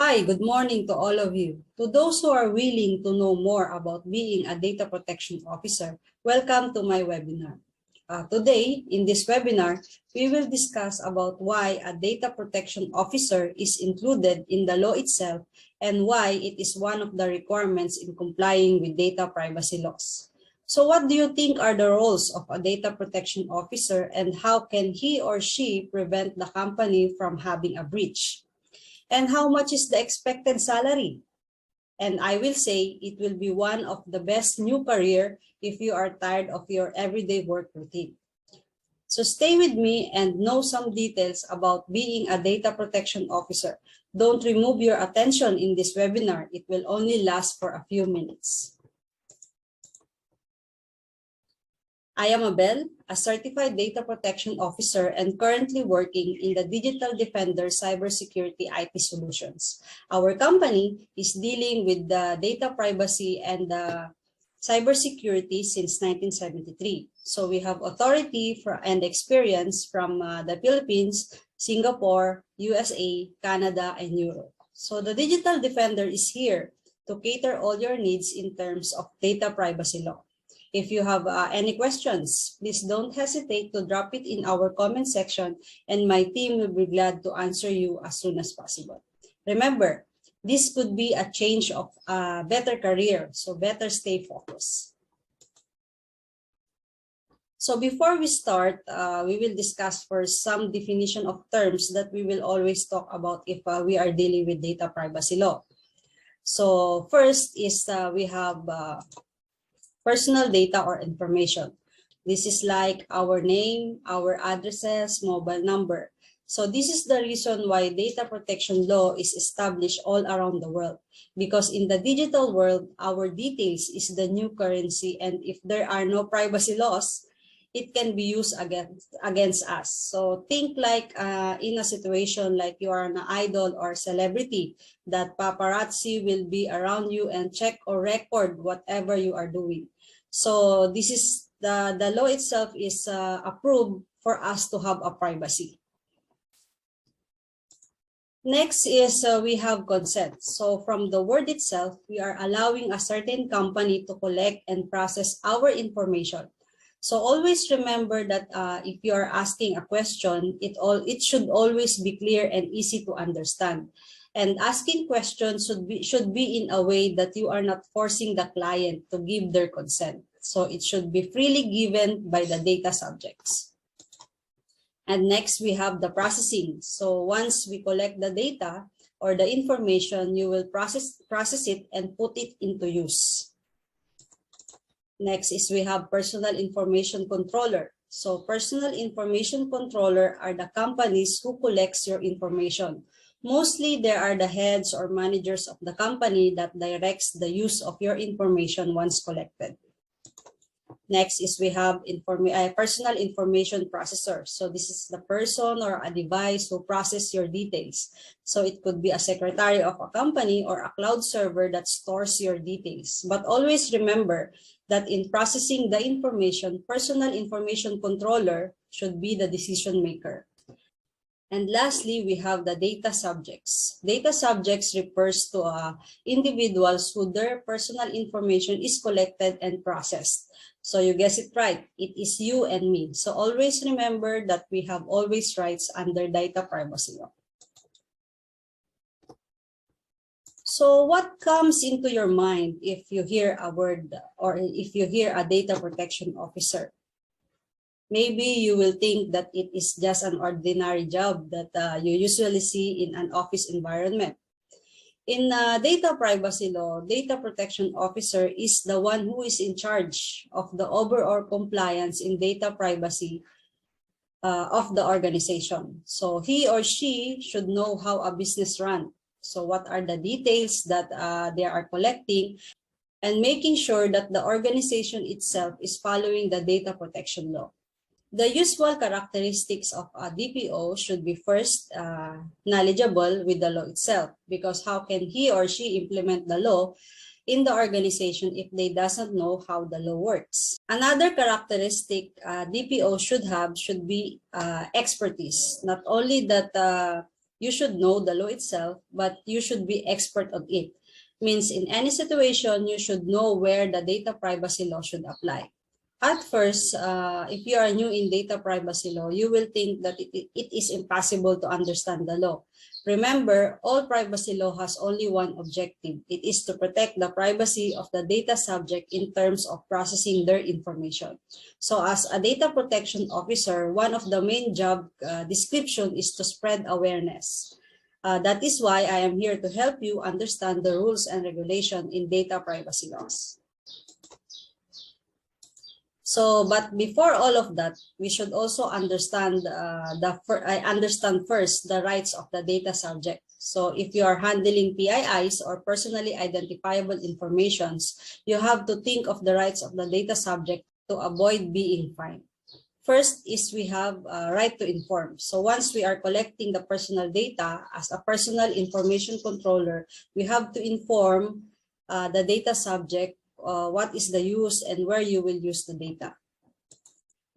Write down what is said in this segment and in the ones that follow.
Hi, good morning to all of you. To those who are willing to know more about being a data protection officer, welcome to my webinar. Today, in this webinar, we will discuss about why a data protection officer is included in the law itself and why it is one of the requirements in complying with data privacy laws. So what do you think are the roles of a data protection officer and how can he or she prevent the company from having a breach? And how much is the expected salary? And I will say it will be one of the best new career if you are tired of your everyday work routine. So stay with me and know some details about being a data protection officer. Don't remove your attention in this webinar. It will only last for a few minutes. I am Abel, a certified data protection officer and currently working in the Digital Defender Cybersecurity IT Solutions. Our company is dealing with the data privacy and the cybersecurity since 1973. So we have authority and experience from the Philippines, Singapore, USA, Canada, and Europe. So the Digital Defender is here to cater all your needs in terms of data privacy law. If you have any questions, please don't hesitate to drop it in our comment section and my team will be glad to answer you as soon as possible. Remember, this could be a change of a better career, so better stay focused. So before we start, we will discuss first some definition of terms that we will always talk about if we are dealing with data privacy law. So first is we have personal data or information. This is like our name, our addresses, mobile number. So this is the reason why data protection law is established all around the world. Because in the digital world, our details is the new currency, and if there are no privacy laws, it can be used against us. So think like in a situation like you are an idol or celebrity, that paparazzi will be around you and check or record whatever you are doing. So this is the law itself is approved for us to have a privacy. Next is we have consent. So from the word itself, we are allowing a certain company to collect and process our information. So always remember that if you are asking a question, it should always be clear and easy to understand. And asking questions should be in a way that you are not forcing the client to give their consent. So it should be freely given by the data subjects. And next we have the processing. So once we collect the data or the information, you will process it and put it into use. Next is we have personal information controller. So personal information controller are the companies who collects your information. Mostly there are the heads or managers of the company that directs the use of your information once collected. Next is we have personal information processor. So this is the person or a device who process your details. So it could be a secretary of a company or a cloud server that stores your details. But always remember that in processing the information, personal information controller should be the decision maker. And lastly, we have the data subjects. Data subjects refers to individuals who their personal information is collected and processed. So you guess it right, it is you and me. So always remember that we have always rights under data privacy law. So what comes into your mind if you hear a word or if you hear a data protection officer? Maybe you will think that it is just an ordinary job that you usually see in an office environment. In data privacy law, data protection officer is the one who is in charge of the overall compliance in data privacy of the organization. So he or she should know how a business runs. So what are the details that they are collecting and making sure that the organization itself is following the data protection law. The usual characteristics of a DPO should be first knowledgeable with the law itself, because how can he or she implement the law in the organization if they doesn't know how the law works? Another characteristic DPO should be expertise. Not only that you should know the law itself, but you should be expert on it. Means in any situation, you should know where the data privacy law should apply. At first, if you are new in data privacy law, you will think that it is impossible to understand the law. Remember, all privacy law has only one objective. It is to protect the privacy of the data subject in terms of processing their information. So as a data protection officer, one of the main job description is to spread awareness. That is why I am here to help you understand the rules and regulation in data privacy laws. So, but before all of that, we should also understand first the rights of the data subject. So, if you are handling PIIs or personally identifiable informations, you have to think of the rights of the data subject to avoid being fined. First is we have a right to inform. So once we are collecting the personal data as a personal information controller, we have to inform the data subject what is the use and where you will use the data.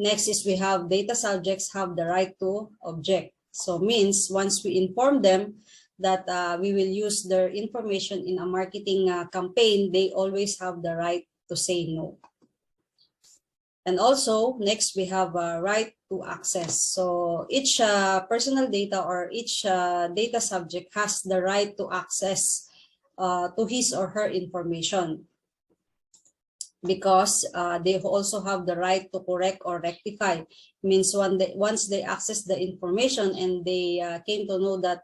Next is we have data subjects have the right to object. So means once we inform them that we will use their information in a marketing campaign, they always have the right to say no. And also, next we have a right to access. So each personal data or each data subject has the right to access to his or her information, because they also have the right to correct or rectify. Means once they access the information and they came to know that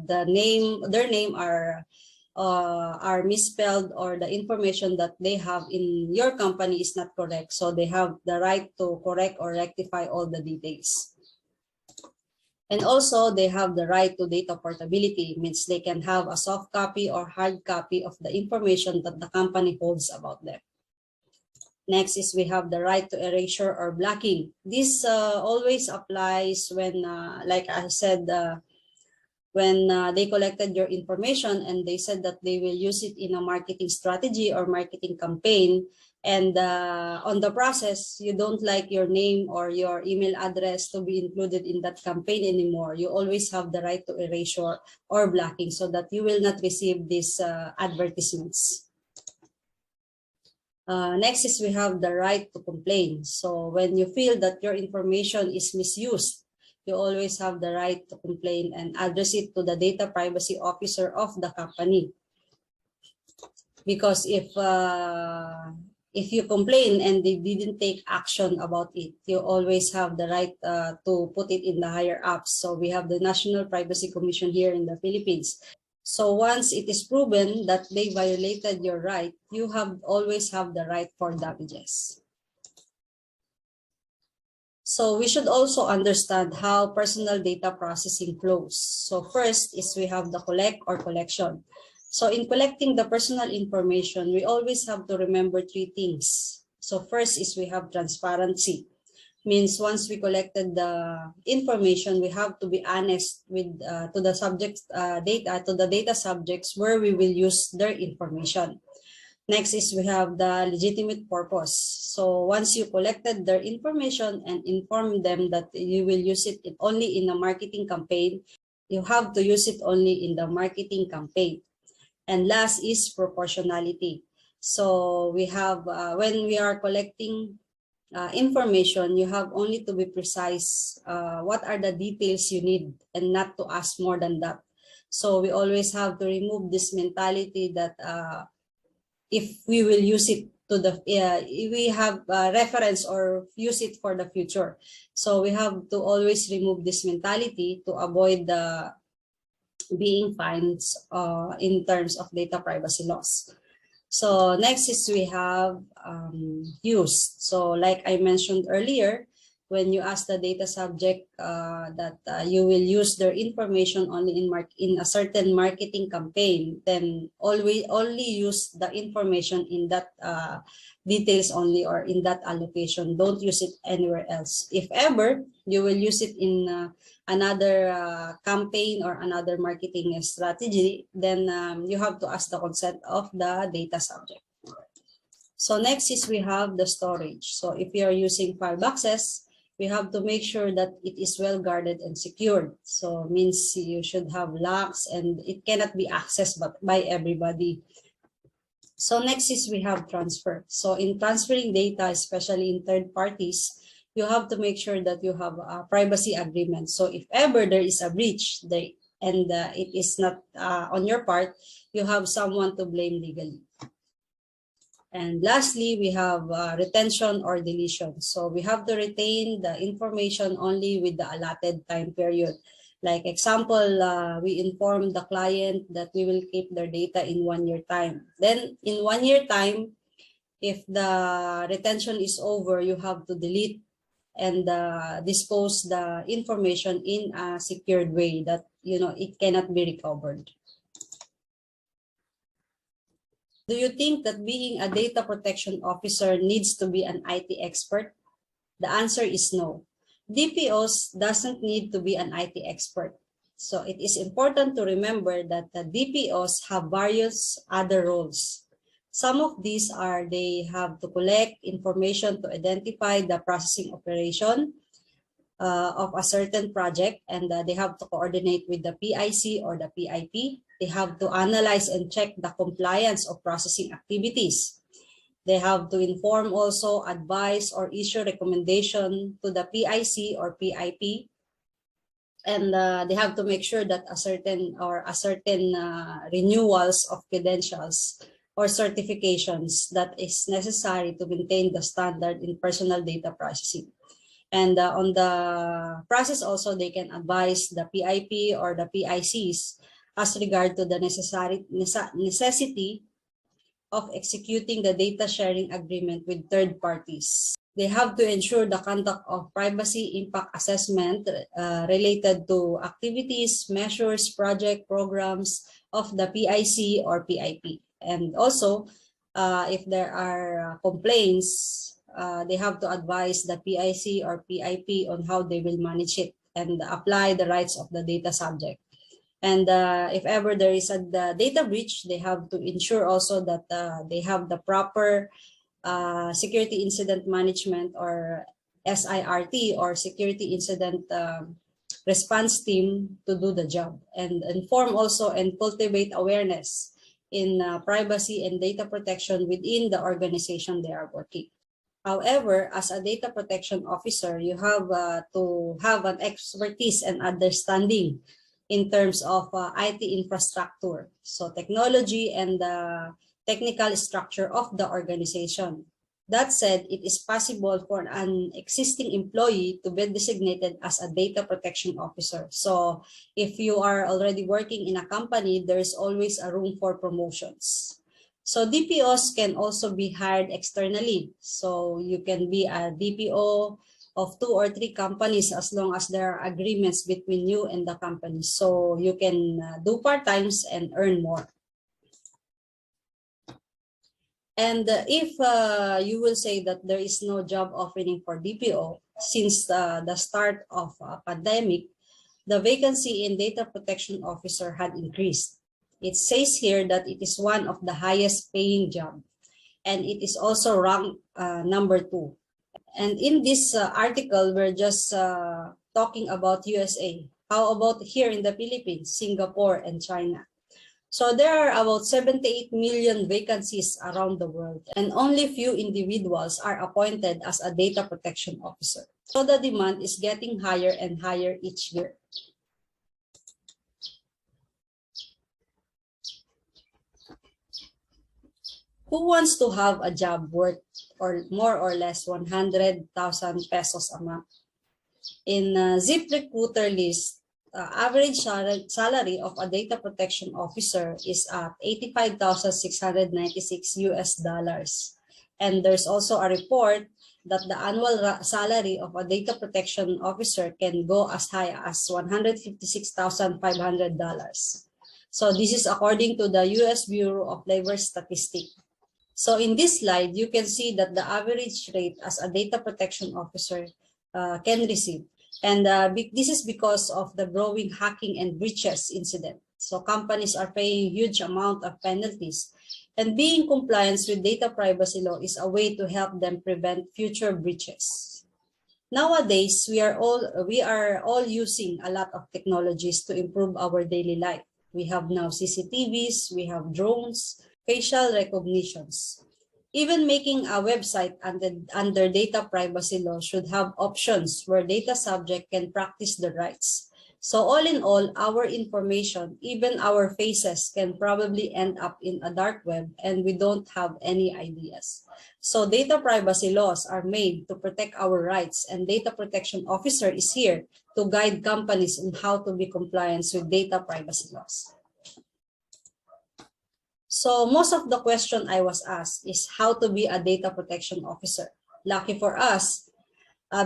their name are misspelled or the information that they have in your company is not correct. So they have the right to correct or rectify all the details. And also they have the right to data portability, means they can have a soft copy or hard copy of the information that the company holds about them. Next is we have the right to erasure or blocking. This always applies when, like I said, when they collected your information and they said that they will use it in a marketing strategy or marketing campaign, and on the process, you don't like your name or your email address to be included in that campaign anymore, you always have the right to erasure or blocking so that you will not receive these advertisements. Next is we have the right to complain. So when you feel that your information is misused, you always have the right to complain and address it to the data privacy officer of the company. Because if you complain and they didn't take action about it, you always have the right to put it in the higher ups. So we have the National Privacy Commission here in the Philippines. So once it is proven that they violated your right, you always have the right for damages. So we should also understand how personal data processing flows. So first is we have the collect or collection. So in collecting the personal information, we always have to remember three things. So first is we have transparency. Means once we collected the information, we have to be honest with to the data subjects where we will use their information. Next is we have the legitimate purpose. So once you collected their information and informed them that you will use it only in a marketing campaign, you have to use it only in the marketing campaign. And last is proportionality. So we have, when we are collecting information, you have only to be precise what are the details you need and not to ask more than that. So we always have to remove this mentality that if we will use it to the, we have reference or use it for the future. So we have to always remove this mentality to avoid the being fined in terms of data privacy laws. So next is we have use. So like I mentioned earlier, when you ask the data subject that you will use their information only in a certain marketing campaign, then only use the information in that details only or in that allocation. Don't use it anywhere else. If ever you will use it in another campaign or another marketing strategy, then you have to ask the consent of the data subject. So next is we have the storage. So if you are using fireboxes, we have to make sure that it is well guarded and secured. So means you should have locks and it cannot be accessed by everybody. So next is we have transfer. So in transferring data, especially in third parties, you have to make sure that you have a privacy agreement. So if ever there is a breach and it is not on your part, you have someone to blame legally. And lastly, we have retention or deletion. So we have to retain the information only with the allotted time period. Like example, we inform the client that we will keep their data in 1 year time. Then in 1 year time, if the retention is over, you have to delete and dispose the information in a secured way that it cannot be recovered. Do you think that being a data protection officer needs to be an IT expert? The answer is no. DPOs doesn't need to be an IT expert. So it is important to remember that the DPOs have various other roles. Some of these are they have to collect information to identify the processing operation of a certain project, and they have to coordinate with the PIC or the PIP. They have to analyze and check the compliance of processing activities. They have to inform also, advise, or issue recommendation to the PIC or PIP. And they have to make sure that a certain renewals of credentials or certifications that is necessary to maintain the standard in personal data processing. And on the process also, they can advise the PIP or the PICs as regard to the necessity of executing the data sharing agreement with third parties. They have to ensure the conduct of privacy impact assessment related to activities, measures, project, programs of the PIC or PIP. And also, if there are complaints, they have to advise the PIC or PIP on how they will manage it and apply the rights of the data subject. And if ever there is the data breach, they have to ensure also that they have the proper security incident management or SIRT or security incident response team to do the job, and inform also and cultivate awareness in privacy and data protection within the organization they are working. However, as a data protection officer, you have to have an expertise and understanding in terms of IT infrastructure, so technology and the technical structure of the organization. That said, it is possible for an existing employee to be designated as a data protection officer. So if you are already working in a company, there is always a room for promotions. So DPOs can also be hired externally. So you can be a DPO of 2 or 3 companies as long as there are agreements between you and the company. So you can do part-times and earn more. And if you will say that there is no job opening for DPO, since the start of pandemic, the vacancy in data protection officer had increased. It says here that it is one of the highest paying job, and it is also ranked number 2. And in this article, we're just talking about USA. How about here in the Philippines, Singapore, and China? So there are about 78 million vacancies around the world, and only few individuals are appointed as a data protection officer. So the demand is getting higher and higher each year. Who wants to have a job worth or more or less 100,000 pesos a month? In ZipRecruiter list, average salary of a data protection officer is at $85,696 US. And there's also a report that the annual salary of a data protection officer can go as high as $156,500. So this is according to the US Bureau of Labor Statistics. So in this slide, you can see that the average rate as a data protection officer can receive. And this is because of the growing hacking and breaches incident. So companies are paying huge amount of penalties. And being compliant with data privacy law is a way to help them prevent future breaches. Nowadays, we are all using a lot of technologies to improve our daily life. We have now CCTVs, we have drones, facial recognitions. Even making a website under data privacy law should have options where data subject can practice their rights. So all in all, our information, even our faces, can probably end up in a dark web and we don't have any ideas. So data privacy laws are made to protect our rights, and data protection officer is here to guide companies on how to be compliant with data privacy laws. So most of the question I was asked is how to be a data protection officer. Lucky for us,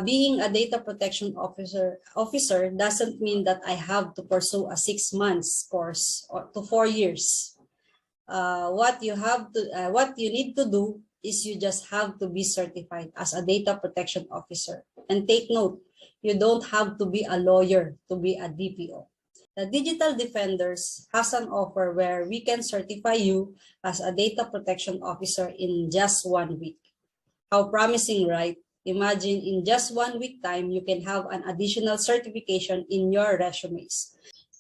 being a data protection officer doesn't mean that I have to pursue a 6 months course or to 4 years. What you need to do is you just have to be certified as a data protection officer. And take note, you don't have to be a lawyer to be a DPO. The Digital Defenders has an offer where we can certify you as a data protection officer in just 1 week. How promising, right? Imagine in just 1 week time, you can have an additional certification in your resumes.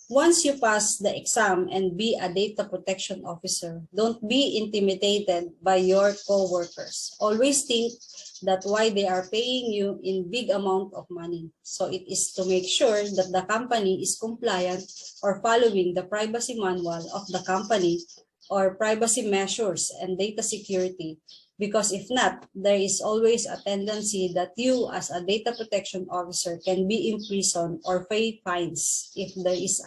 Once you pass the exam and be a data protection officer, don't be intimidated by your coworkers. Always think that why they are paying you in big amount of money. So it is to make sure that the company is compliant or following the privacy manual of the company or privacy measures and data security. Because if not, there is always a tendency that you as a data protection officer can be imprisoned or pay fines if there is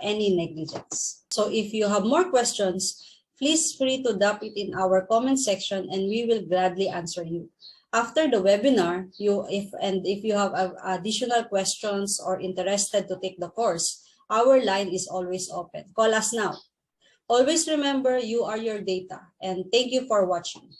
any negligence. So if you have more questions, please free to drop it in our comment section and we will gladly answer you. After the webinar, if you have additional questions or interested to take the course, our line is always open. Call us now. Always remember, you are your data, and thank you for watching.